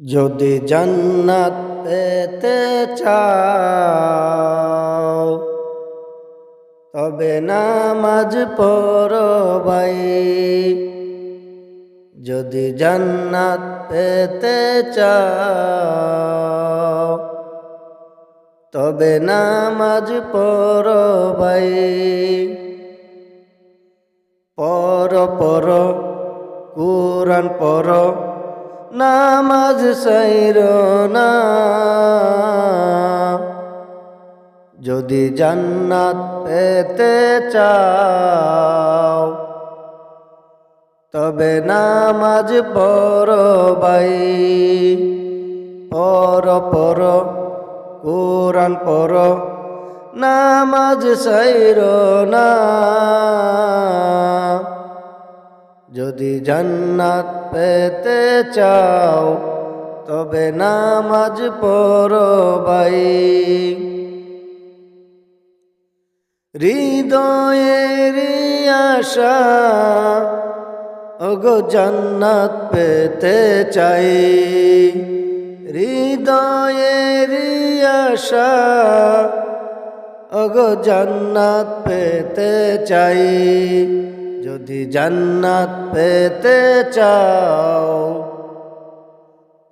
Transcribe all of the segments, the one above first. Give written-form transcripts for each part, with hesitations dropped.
যদি জান্নাত পেতে চাও তবে নামাজ পড়ো ভাই। যদি জান্নাত পেতে চাও তবে নামাজ পড়ো ভাই। পড়ো পড়ো কুরআন পড়ো, নামাজ ছাইরো না। যদি জান্নাত পেতে চাও তবে নামাজ পড়ো ভাই। পড়ো পড়ো কুরআন পড়ো, নামাজ ছাইরো না। যদি জান্নাত পেতে চাও তবে নামাজ পড়ো ভাই। হৃদয়ের আশা ওগো জান্নাত পেতে চাই। হৃদয়ের আশা ওগো জান্নাত পেতে চাই। যদি জান্নাত পেতে চাও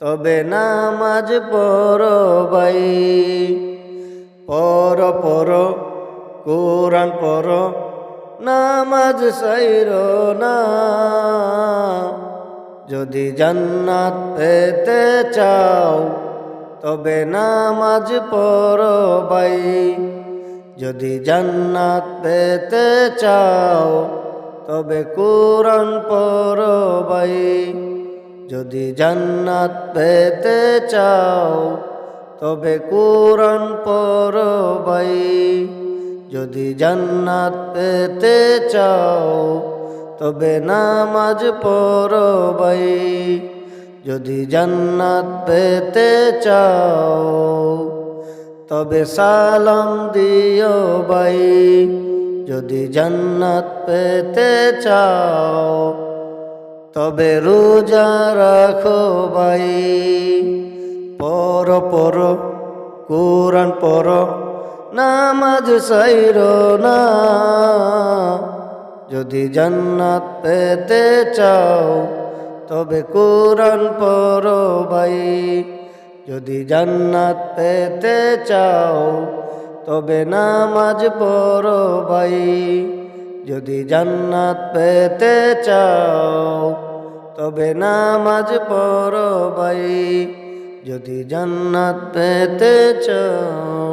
তবে নামাজ পড়ো ভাই। পড়ো পড়ো কুরআন পড়ো, নামাজ ছাইরো না। যদি জান্নাত পেতে চাও তবে নামাজ পড়ো ভাই। যদি জান্নাত পেতে চাও তবে কুরআন পড়ো ভাই। যদি জান্নাত পেতে চাও তবে কুরআন পড়ো ভাই। যদি জান্নাত পেতে চাও তবে নামাজ পড়ো ভাই। যদি জান্নাত পেতে চাও তবে সালাম দিও ভাই। যদি জান্নাত পেতে চাও তবে রোজা রাখো ভাই। পড়ো পড়ো কুরআন পড়ো, নামাজ ছাইরো না। যদি জান্নাত পেতে চাও তবে কুরআন পড়ো ভাই। যদি জান্নাত পেতে চাও তবে নামাজ পড়ো ভাই। যদি জান্নাত পেতে চাও তবে নামাজ পড়ো ভাই। যদি জান্নাত পেতে চাও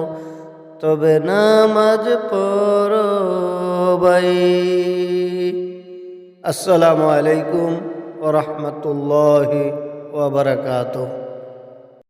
তবে নামাজ পড়ো ভাই। আসসালামু আলাইকুম ওয়া রাহমাতুল্লাহি ওয়া বারাকাতুহু।